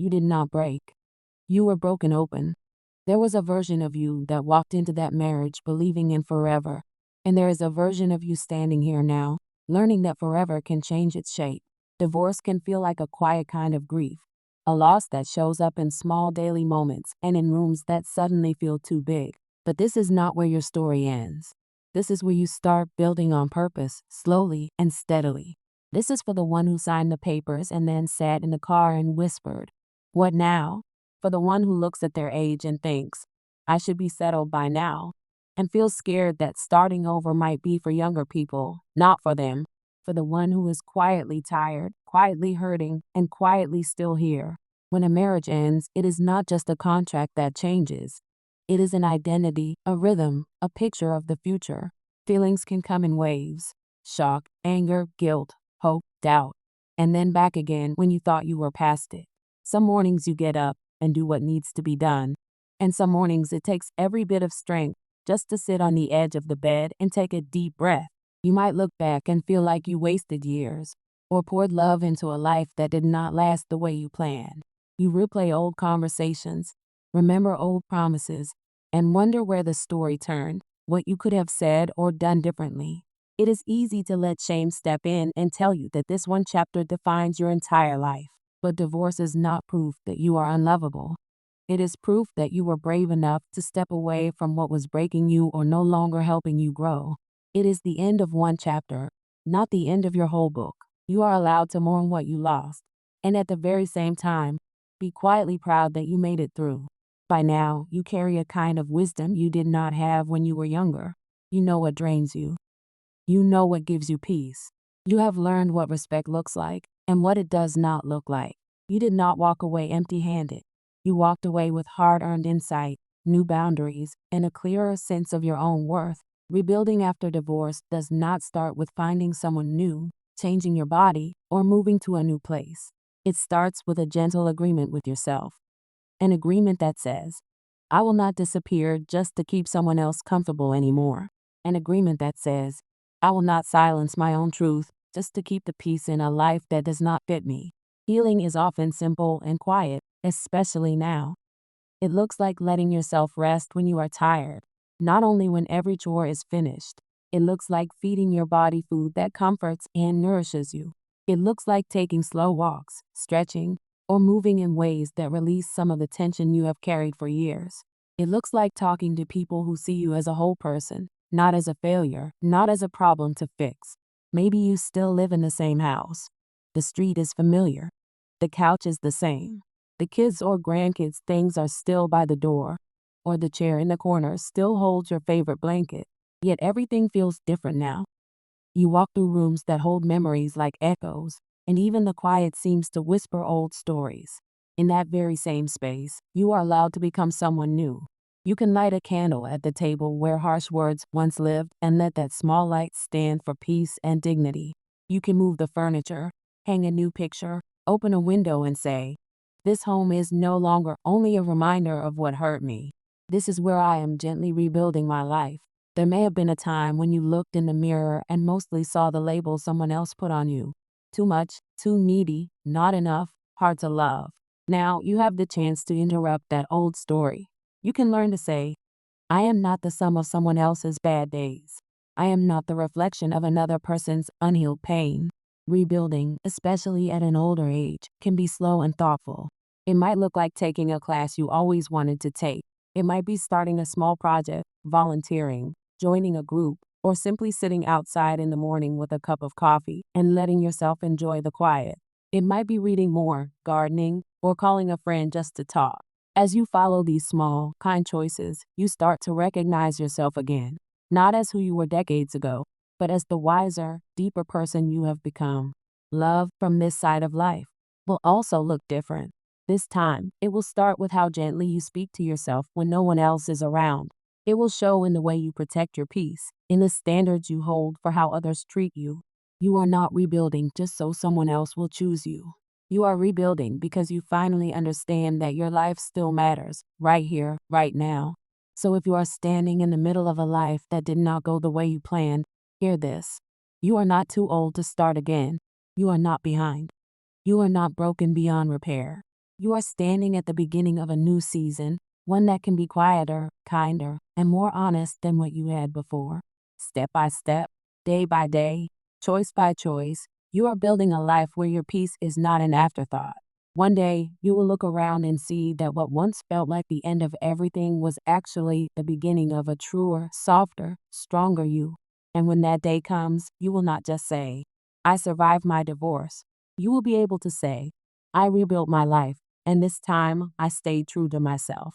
You did not break. You were broken open. There was a version of you that walked into that marriage believing in forever, and there is a version of you standing here now, learning that forever can change its shape. Divorce can feel like a quiet kind of grief, a loss that shows up in small daily moments and in rooms that suddenly feel too big. But this is not where your story ends. This is where you start building on purpose, slowly and steadily. This is for the one who signed the papers and then sat in the car and whispered, "What now?" For the one who looks at their age and thinks, "I should be settled by now," and feels scared that starting over might be for younger people, not for them. For the one who is quietly tired, quietly hurting, and quietly still here. When a marriage ends, it is not just a contract that changes. It is an identity, a rhythm, a picture of the future. Feelings can come in waves: shock, anger, guilt, hope, doubt, and then back again when you thought you were past it. Some mornings you get up and do what needs to be done, and some mornings it takes every bit of strength just to sit on the edge of the bed and take a deep breath. You might look back and feel like you wasted years, or poured love into a life that did not last the way you planned. You replay old conversations, remember old promises, and wonder where the story turned, what you could have said or done differently. It is easy to let shame step in and tell you that this one chapter defines your entire life. But divorce is not proof that you are unlovable. It is proof that you were brave enough to step away from what was breaking you or no longer helping you grow. It is the end of one chapter, not the end of your whole book. You are allowed to mourn what you lost, and at the very same time, be quietly proud that you made it through. By now, you carry a kind of wisdom you did not have when you were younger. You know what drains you. You know what gives you peace. You have learned what respect looks like and what it does not look like. You did not walk away empty-handed. You walked away with hard-earned insight, new boundaries, and a clearer sense of your own worth. Rebuilding after divorce does not start with finding someone new, changing your body, or moving to a new place. It starts with a gentle agreement with yourself. An agreement that says, "I will not disappear just to keep someone else comfortable anymore." An agreement that says, "I will not silence my own truth just to keep the peace in a life that does not fit me." Healing is often simple and quiet, especially now. It looks like letting yourself rest when you are tired, not only when every chore is finished. It looks like feeding your body food that comforts and nourishes you. It looks like taking slow walks, stretching, or moving in ways that release some of the tension you have carried for years. It looks like talking to people who see you as a whole person, not as a failure, not as a problem to fix. Maybe you still live in the same house. The street is familiar. The couch is the same. The kids or grandkids' things are still by the door, or the chair in the corner still holds your favorite blanket. Yet everything feels different now. You walk through rooms that hold memories like echoes, and even the quiet seems to whisper old stories. In that very same space, you are allowed to become someone new. You can light a candle at the table where harsh words once lived and let that small light stand for peace and dignity. You can move the furniture, hang a new picture, open a window and say, "This home is no longer only a reminder of what hurt me. This is where I am gently rebuilding my life." There may have been a time when you looked in the mirror and mostly saw the label someone else put on you. Too much, too needy, not enough, hard to love. Now you have the chance to interrupt that old story. You can learn to say, "I am not the sum of someone else's bad days. I am not the reflection of another person's unhealed pain." Rebuilding, especially at an older age, can be slow and thoughtful. It might look like taking a class you always wanted to take. It might be starting a small project, volunteering, joining a group, or simply sitting outside in the morning with a cup of coffee and letting yourself enjoy the quiet. It might be reading more, gardening, or calling a friend just to talk. As you follow these small, kind choices, you start to recognize yourself again, not as who you were decades ago, but as the wiser, deeper person you have become. Love from this side of life will also look different. This time, it will start with how gently you speak to yourself when no one else is around. It will show in the way you protect your peace, in the standards you hold for how others treat you. You are not rebuilding just so someone else will choose you. You are rebuilding because you finally understand that your life still matters, right here, right now. So if you are standing in the middle of a life that did not go the way you planned, hear this. You are not too old to start again. You are not behind. You are not broken beyond repair. You are standing at the beginning of a new season, one that can be quieter, kinder, and more honest than what you had before. Step by step, day by day, choice by choice, you are building a life where your peace is not an afterthought. One day, you will look around and see that what once felt like the end of everything was actually the beginning of a truer, softer, stronger you. And when that day comes, you will not just say, I survived my divorce. You will be able to say, I rebuilt my life, and this time I stayed true to myself.